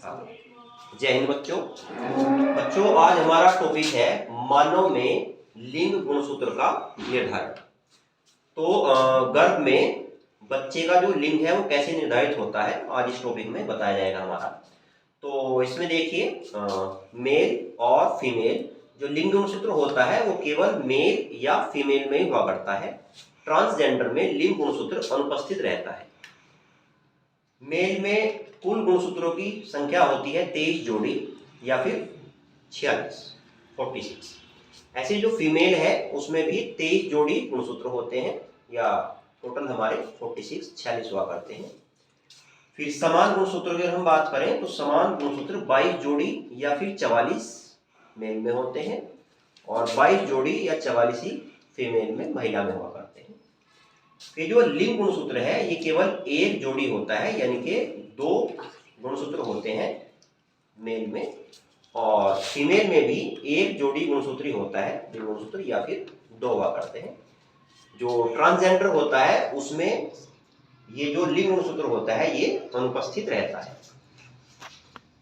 हाँ, जय हिंद बच्चों। बच्चों आज हमारा टॉपिक है मानव में लिंग गुणसूत्र का निर्धारण। तो गर्भ में बच्चे का जो लिंग है वो कैसे निर्धारित होता है आज इस टॉपिक में बताया जाएगा हमारा। तो इसमें देखिए मेल और फीमेल जो लिंग गुणसूत्र होता है वो केवल मेल या फीमेल में ही हुआ करता है। ट्रांसजेंडर में लिंग गुणसूत्र अनुपस्थित रहता है। मेल में कुल गुणसूत्रों की संख्या होती है 23 जोड़ी या फिर 46। ऐसे जो फीमेल है उसमें भी 23 जोड़ी गुणसूत्र होते हैं या टोटल हमारे 46 हुआ करते हैं। फिर समान गुणसूत्रों की अगर हम बात करें तो समान गुणसूत्र 22 जोड़ी या फिर 44 मेल में होते हैं और 22 जोड़ी या 44 ही फीमेल में महिला में हुआ करते हैं। ये जो लिंग गुणसूत्र है ये केवल एक जोड़ी होता है, यानी कि 2 गुणसूत्र होते हैं मेल में और फीमेल में भी एक जोड़ी गुणसूत्री होता है, लिंग गुणसूत्र या फिर 2 हुआ करते हैं। जो ट्रांसजेंडर होता है उसमें ये जो लिंग गुणसूत्र होता है ये अनुपस्थित रहता है।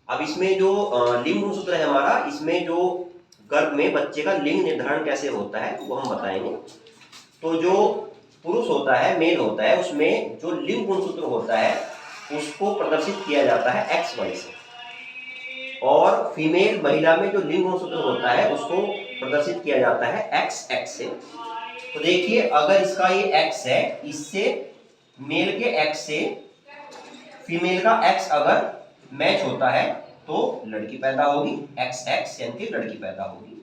अब इसमें जो लिंग गुणसूत्र है हमारा, इसमें जो गर्भ में बच्चे का लिंग निर्धारण कैसे होता है वो हम बताएंगे। तो जो पुरुष होता है, मेल होता है, उसमें जो लिंग गुणसूत्र होता है उसको प्रदर्शित किया जाता है XY से और फीमेल महिला में जो लिंग गुणसूत्र होता है उसको प्रदर्शित किया जाता है XX से। तो देखिए अगर इसका ये X है, इससे मेल के X से फीमेल का X अगर मैच होता है तो लड़की पैदा होगी, XX यानी कि लड़की पैदा होगी।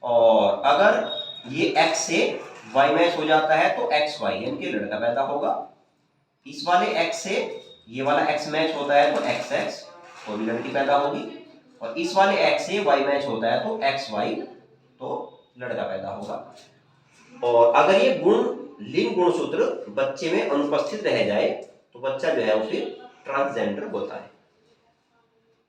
और अगर ये X से Y मैच हो जाता है तो XY यानी कि लड़का पैदा होगा। इस वाले X से ये वाला X मैच होता है तो XX तो भी लड़की पैदा होगी और इस वाले X से Y मैच होता है तो XY तो लड़का पैदा होगा। और अगर ये लिंग गुणसूत्र बच्चे में अनुपस्थित रह जाए तो बच्चा जो है वो फिर ट्रांसजेंडर होता है।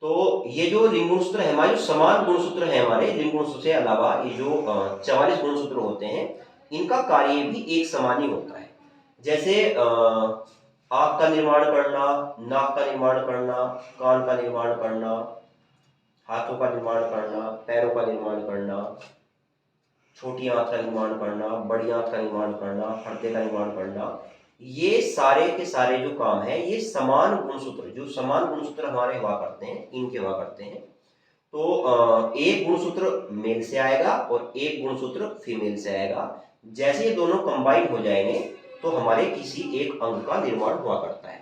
तो ये जो लिंग गुणसूत्र है हमारे, जो समान गुणसूत्र है हमारे लिंग गुणसूत्र से अलावा ये जो 44 गुणसूत्र होते हैं इनका कार्य भी एक समान ही होता है। जैसे आंख का निर्माण करना, नाक का निर्माण करना, कान का निर्माण करना, हाथों का निर्माण करना, पैरों का निर्माण करना, छोटी आंत का निर्माण करना, बड़ी आंत का निर्माण करना, हृदय का निर्माण करना, ये सारे के सारे जो काम है ये समान गुणसूत्र, जो समान गुणसूत्र हमारे हुआ करते हैं इनके हुआ करते हैं। तो एक गुणसूत्र मेल से आएगा और एक गुणसूत्र फीमेल से आएगा। जैसे ये दोनों कंबाइन हो जाएंगे तो हमारे किसी एक अंग का निर्माण हुआ करता है।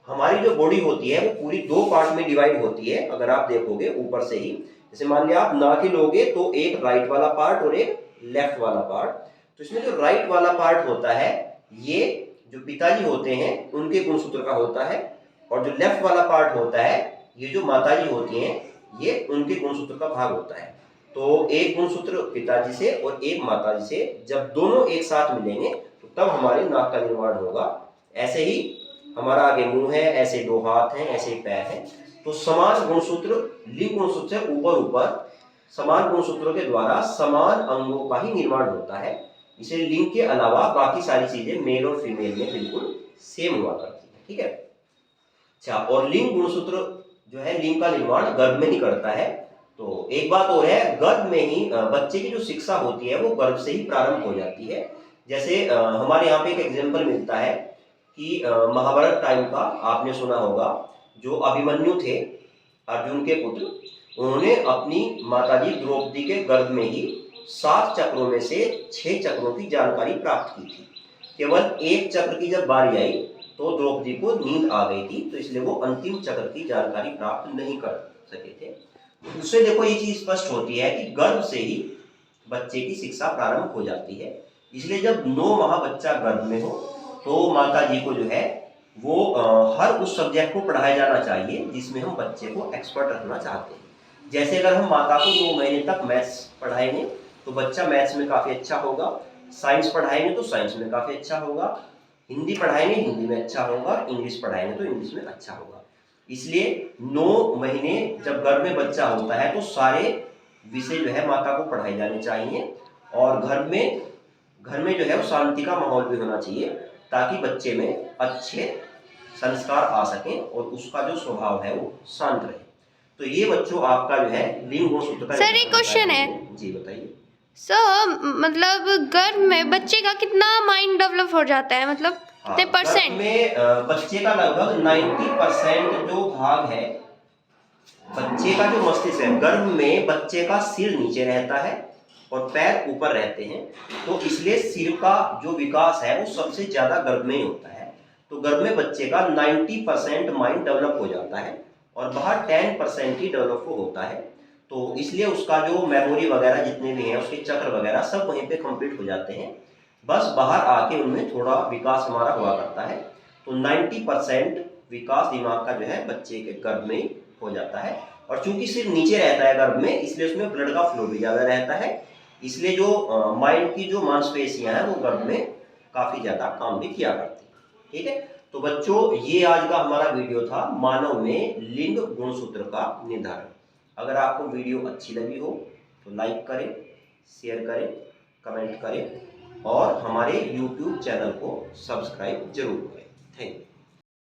हमारी जो बॉडी होती है वो पूरी 2 पार्ट में डिवाइड होती है। अगर आप देखोगे ऊपर से ही, जैसे मान लिया आप नाक ही लोगे तो एक राइट वाला पार्ट और एक लेफ्ट वाला पार्ट। तो इसमें जो राइट वाला पार्ट होता है ये जो पिताजी होते हैं उनके गुणसूत्र का होता है और जो लेफ्ट वाला पार्ट होता है ये जो माताजी होती हैं ये उनके गुणसूत्र का भाग होता है। तो एक गुणसूत्र पिताजी से और एक माताजी से जब दोनों एक साथ मिलेंगे तो तब हमारे नाक का निर्माण होगा। ऐसे ही हमारा आगे मुंह है, ऐसे 2 हाथ हैं, ऐसे ही पैर हैं। तो समान गुणसूत्र लिंग गुणसूत्र से ऊपर समान गुणसूत्रों के द्वारा समान अंगों का ही निर्माण होता है। इसे लिंग के अलावा बाकी सारी चीजें मेल और फीमेल में बिल्कुल सेम हुआ करती है। ठीक है। अच्छा, और लिंग गुणसूत्र जो है लिंग का निर्माण गर्भ में ही करता है। तो एक बात और है, गर्भ में ही बच्चे की जो शिक्षा होती है वो गर्भ से ही प्रारंभ हो जाती है। जैसे हमारे यहाँ पे एक एग्जाम्पल मिलता है कि महाभारत टाइम का आपने सुना होगा, जो अभिमन्यु थे अर्जुन के पुत्र, उन्होंने अपनी माताजी द्रौपदी के गर्भ में ही 7 चक्रों में से 6 चक्रों की जानकारी प्राप्त की थी। केवल एक चक्र की जब बारी आई तो द्रौपदी को नींद आ गई थी, तो इसलिए वो अंतिम चक्र की जानकारी प्राप्त नहीं कर सके थे। उससे देखो ये चीज स्पष्ट होती है कि गर्भ से ही बच्चे की शिक्षा प्रारंभ हो जाती है। इसलिए जब 9 माह बच्चा गर्भ में हो तो माता जी को जो है वो हर उस सब्जेक्ट को पढ़ाया जाना चाहिए जिसमें हम बच्चे को एक्सपर्ट रखना चाहते हैं। जैसे अगर हम माता को 2 महीने तक मैथ्स पढ़ाएंगे तो बच्चा मैथ्स में काफ़ी अच्छा होगा, साइंस पढ़ाएंगे तो साइंस में काफ़ी अच्छा होगा, हिंदी पढ़ाएंगे हिंदी में अच्छा होगा, इंग्लिश पढ़ाएंगे तो इंग्लिश में अच्छा होगा। इसलिए 9 महीने जब गर्भ में बच्चा होता है तो सारे विषय जो है माता को पढ़ाए जाने चाहिए और घर में जो है वो शांति का माहौल भी होना चाहिए ताकि बच्चे में अच्छे संस्कार आ सके और उसका जो स्वभाव है वो शांत रहे। तो ये बच्चों आपका जो है लिंग गुणसूत्र का। सर एक क्वेश्चन है। जी बताइए। मतलब गर्भ में बच्चे का कितना माइंड डेवलप हो जाता है, मतलब कितने परसेंट? गर्भ में बच्चे का लगभग 90% जो भाग है, बच्चे का जो मस्तिष्क है, गर्भ में बच्चे का सिर नीचे रहता है और पैर ऊपर रहते हैं, तो इसलिए सिर का जो विकास है वो सबसे ज्यादा गर्भ में ही होता है। तो गर्भ में बच्चे का 90% माइंड डेवलप हो जाता है और बाहर 10% ही डेवलप होता है। तो इसलिए उसका जो मेमोरी वगैरह जितने भी हैं, उसके चक्र वगैरह सब वहीं पे कंप्लीट हो जाते हैं, बस बाहर आके उनमें थोड़ा विकास हमारा हुआ करता है। तो 90% विकास दिमाग का जो है बच्चे के गर्भ में ही हो जाता है। और चूंकि सिर्फ नीचे रहता है गर्भ में, इसलिए उसमें ब्लड का फ्लो भी ज्यादा रहता है, इसलिए जो माइंड की जो मांसपेशियां हैं वो गर्भ में काफी ज्यादा काम भी किया करती है। ठीक है, तो बच्चों ये आज का हमारा वीडियो था मानव में लिंग गुणसूत्र का निर्धारण। अगर आपको वीडियो अच्छी लगी हो तो लाइक करें, शेयर करें, कमेंट करें और हमारे YouTube चैनल को सब्सक्राइब जरूर करें। Thank you.